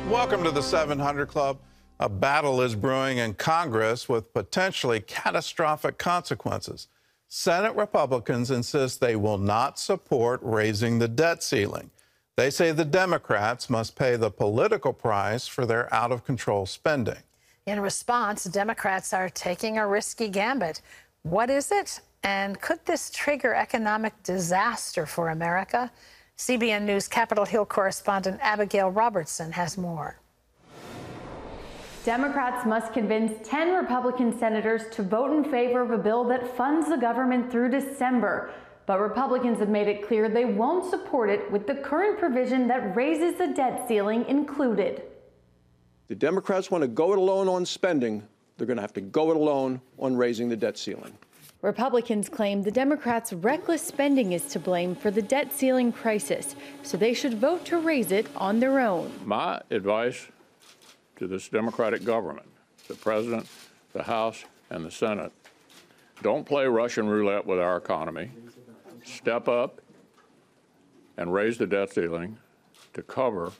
Welcome to the 700 Club. A battle is brewing in Congress with potentially catastrophic consequences. Senate Republicans insist they will not support raising the debt ceiling. They say the Democrats must pay the political price for their out-of-control spending. In response, Democrats are taking a risky gambit. What is it? And could this trigger economic disaster for America? CBN News Capitol Hill correspondent Abigail Robertson has more. Democrats must convince 10 Republican senators to vote in favor of a bill that funds the government through December. But Republicans have made it clear they won't support it with the current provision that raises the debt ceiling included. The Democrats want to go it alone on spending. They're going to have to go it alone on raising the debt ceiling. Republicans claim the Democrats' reckless spending is to blame for the debt ceiling crisis, so they should vote to raise it on their own. My advice to this Democratic government, the President, the House, and the Senate, don't play Russian roulette with our economy. Step up and raise the debt ceiling to cover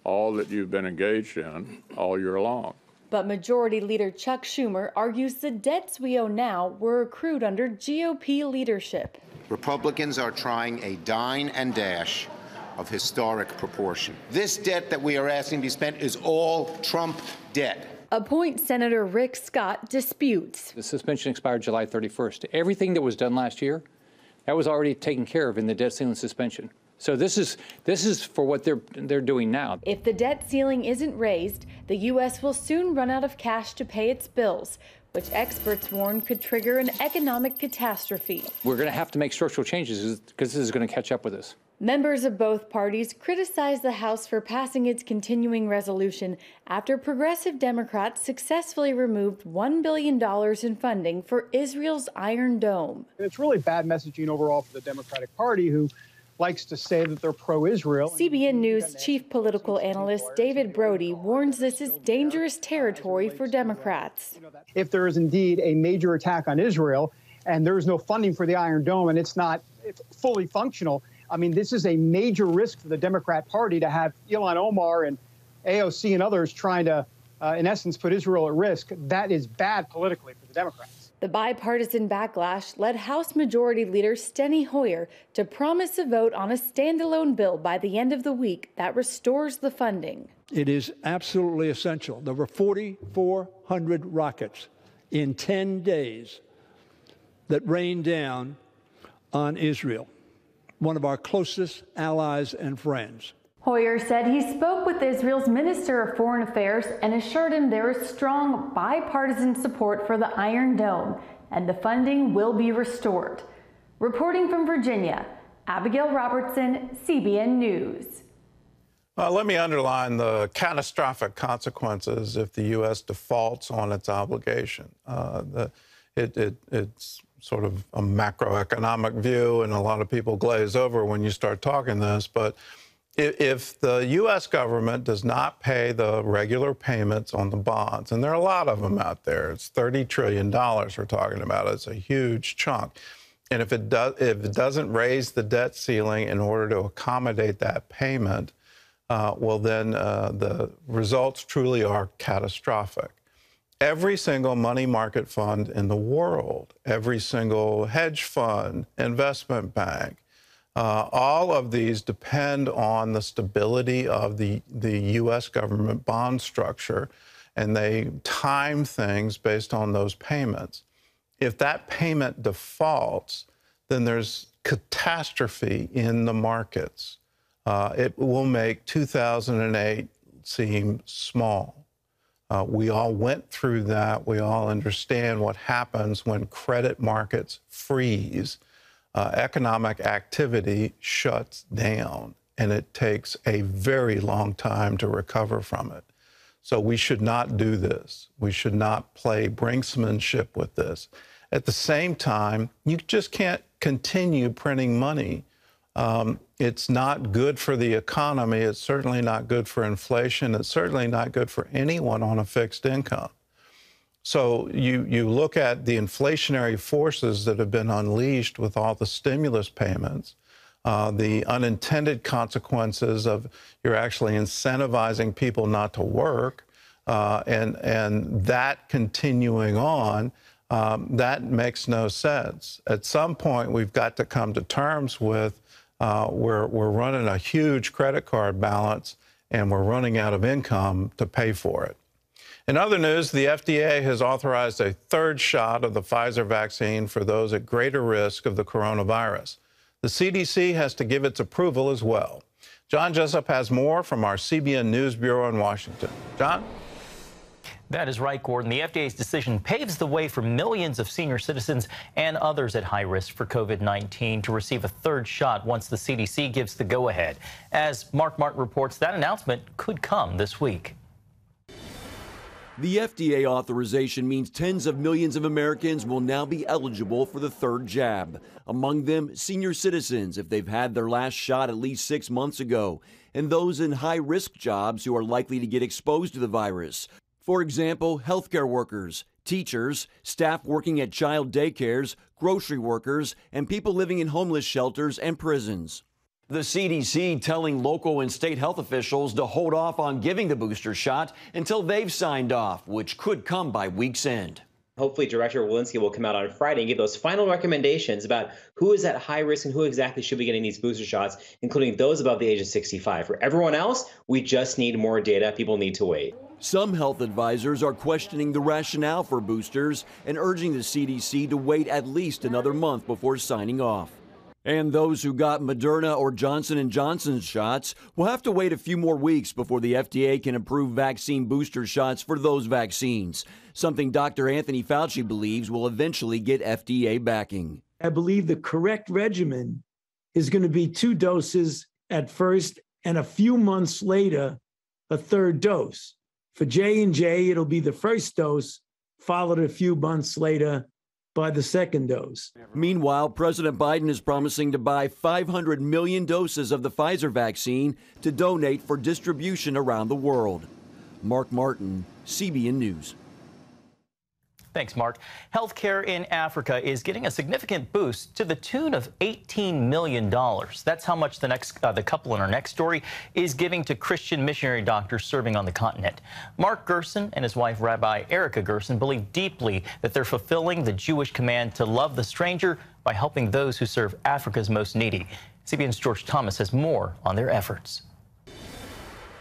all that you've been engaged in all year long. But Majority Leader Chuck Schumer argues the debts we owe now were accrued under GOP leadership. Republicans are trying a dine and dash of historic proportion. This debt that we are asking to be spent is all Trump debt. A point Senator Rick Scott disputes. The suspension expired July 31st. Everything that was done last year, that was already taken care of in the debt ceiling suspension. So this is for what they're doing now. If the debt ceiling isn't raised, the U.S. will soon run out of cash to pay its bills, which experts warn could trigger an economic catastrophe. We're going to have to make structural changes because this is going to catch up with us. Members of both parties criticized the House for passing its continuing resolution after progressive Democrats successfully removed $1 billion in funding for Israel's Iron Dome. It's really bad messaging overall for the Democratic Party, who likes to say that they're pro-Israel. CBN News chief political analyst David Brody warns this is dangerous territory for Democrats. If there is indeed a major attack on Israel and there is no funding for the Iron Dome and it's not fully functional, I mean, this is a major risk for the Democrat Party to have Ilhan Omar and AOC and others trying to, in essence, put Israel at risk. That is bad politically for the Democrats. The bipartisan backlash led House Majority Leader Steny Hoyer to promise a vote on a standalone bill by the end of the week that restores the funding. It is absolutely essential. There were 4,400 rockets in 10 days that rained down on Israel, one of our closest allies and friends. Hoyer said he spoke with Israel's Minister of Foreign Affairs and assured him there is strong bipartisan support for the Iron Dome and the funding will be restored. Reporting from Virginia, Abigail Robertson, CBN News. Let me underline the catastrophic consequences if the U.S. defaults on its obligation. It's sort of a macroeconomic view, and a lot of people glaze over when you start talking this, but if the U.S. government does not pay the regular payments on the bonds, and there are a lot of them out there, it's $30 trillion we're talking about. It's a huge chunk. And if it doesn't raise the debt ceiling in order to accommodate that payment, well, then the results truly are catastrophic. Every single money market fund in the world, every single hedge fund, investment bank, all of these depend on the stability of the U.S. government bond structure, and they time things based on those payments. If that payment defaults, then there's catastrophe in the markets. It will make 2008 seem small. We all went through that. We all understand what happens when credit markets freeze. Economic activity shuts down, and it takes a very long time to recover from it. So we should not do this. We should not play brinksmanship with this. At the same time, you just can't continue printing money. It's not good for the economy. It's certainly not good for inflation. It's certainly not good for anyone on a fixed income. So you look at the inflationary forces that have been unleashed with all the stimulus payments. the unintended consequences of you're actually incentivizing people not to work, and that continuing on, that makes no sense. At some point, we've got to come to terms with we're running a huge credit card balance, and we're running out of income to pay for it. In other news, the FDA has authorized a third shot of the Pfizer vaccine for those at greater risk of the coronavirus. The CDC has to give its approval as well. John Jessup has more from our CBN News Bureau in Washington. John? That is right, Gordon. The FDA's decision paves the way for millions of senior citizens and others at high risk for COVID-19 to receive a third shot once the CDC gives the go-ahead. As Mark Martin reports, that announcement could come this week. The FDA authorization means tens of millions of Americans will now be eligible for the third jab. Among them, senior citizens if they've had their last shot at least 6 months ago, and those in high-risk jobs who are likely to get exposed to the virus. For example, healthcare workers, teachers, staff working at child daycares, grocery workers, and people living in homeless shelters and prisons. The CDC telling local and state health officials to hold off on giving the booster shot until they've signed off, which could come by week's end. Hopefully, Director Walensky will come out on Friday and give those final recommendations about who is at high risk and who exactly should be getting these booster shots, including those above the age of 65. For everyone else, we just need more data. People need to wait. Some health advisors are questioning the rationale for boosters and urging the CDC to wait at least another month before signing off. And those who got Moderna or Johnson & Johnson's shots will have to wait a few more weeks before the FDA can approve vaccine booster shots for those vaccines, something Dr. Anthony Fauci believes will eventually get FDA backing. I believe the correct regimen is going to be 2 doses at first and a few months later, a third dose. For J&J, it'll be the first dose, followed a few months later by the second dose. Meanwhile, President Biden is promising to buy 500 million doses of the Pfizer vaccine to donate for distribution around the world. Mark Martin, CBN News. Thanks, Mark. Healthcare in Africa is getting a significant boost to the tune of $18 million. That's how much the couple in our next story is giving to Christian missionary doctors serving on the continent. Mark Gerson and his wife, Rabbi Erica Gerson, believe deeply that they're fulfilling the Jewish command to love the stranger by helping those who serve Africa's most needy. CBN's George Thomas has more on their efforts.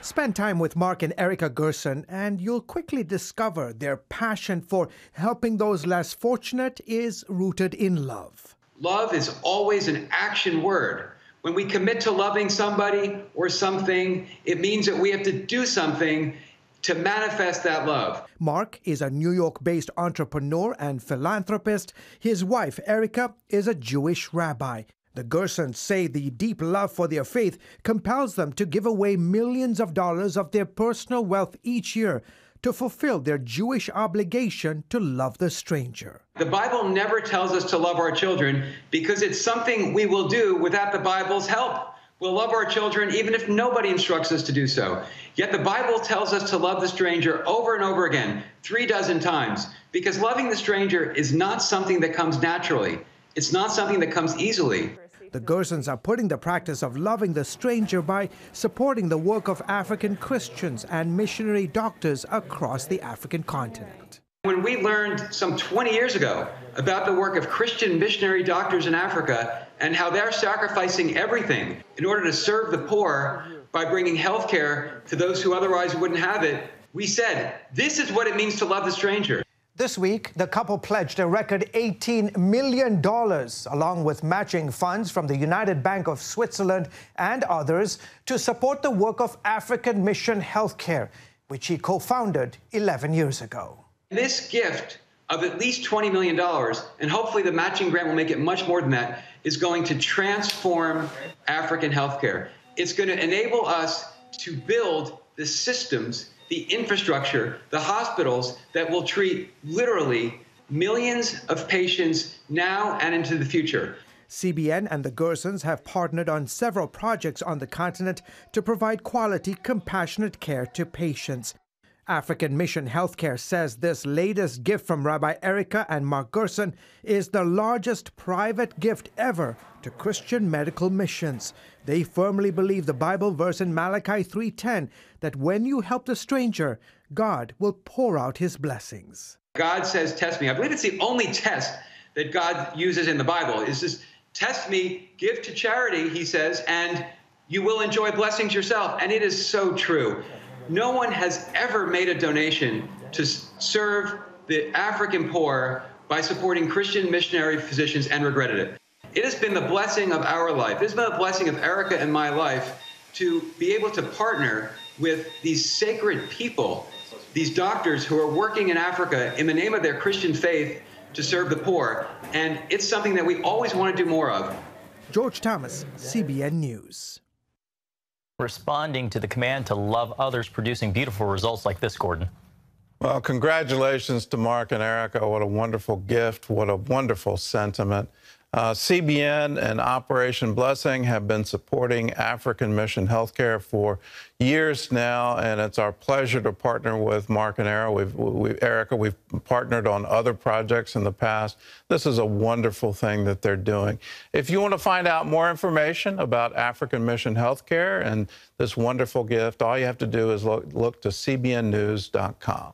Spend time with Mark and Erica Gerson, and you'll quickly discover their passion for helping those less fortunate is rooted in love. Love is always an action word. When we commit to loving somebody or something, it means that we have to do something to manifest that love. Mark is a New York-based entrepreneur and philanthropist. His wife, Erica, is a Jewish rabbi. The Gersons say the deep love for their faith compels them to give away millions of dollars of their personal wealth each year to fulfill their Jewish obligation to love the stranger. The Bible never tells us to love our children because it's something we will do without the Bible's help. We'll love our children even if nobody instructs us to do so. Yet the Bible tells us to love the stranger over and over again, 36 times, because loving the stranger is not something that comes naturally. It's not something that comes easily. The Gersons are putting the practice of loving the stranger by supporting the work of African Christians and missionary doctors across the African continent. When we learned some 20 years ago about the work of Christian missionary doctors in Africa and how they're sacrificing everything in order to serve the poor by bringing health care to those who otherwise wouldn't have it, we said, this is what it means to love the stranger. This week, the couple pledged a record $18 million, along with matching funds from the United Bank of Switzerland and others, to support the work of African Mission Healthcare, which he co-founded 11 years ago. This gift of at least $20 million, and hopefully the matching grant will make it much more than that, is going to transform African healthcare. It's going to enable us to build the systems, the infrastructure, the hospitals that will treat literally millions of patients now and into the future. CBN and the Gersons have partnered on several projects on the continent to provide quality, compassionate care to patients. African Mission Healthcare says this latest gift from Rabbi Erica and Mark Gerson is the largest private gift ever to Christian medical missions. They firmly believe the Bible verse in Malachi 3:10 that when you help the stranger, God will pour out his blessings. God says, test me. I believe it's the only test that God uses in the Bible. Is this, test me, give to charity, he says, and you will enjoy blessings yourself. And it is so true. No one has ever made a donation to serve the African poor by supporting Christian missionary physicians and regretted it. It has been the blessing of our life. It has been the blessing of Erica and my life to be able to partner with these sacred people, these doctors who are working in Africa in the name of their Christian faith to serve the poor. And it's something that we always want to do more of. George Thomas, CBN News. Responding to the command to love others, producing beautiful results like this, Gordon. Well, congratulations to Mark and Erica. What a wonderful gift. What a wonderful sentiment. CBN and Operation Blessing have been supporting African Mission Healthcare for years now, and it's our pleasure to partner with Mark and Erica. We've partnered on other projects in the past. This is a wonderful thing that they're doing. If you want to find out more information about African Mission Healthcare and this wonderful gift, all you have to do is look to cbnnews.com.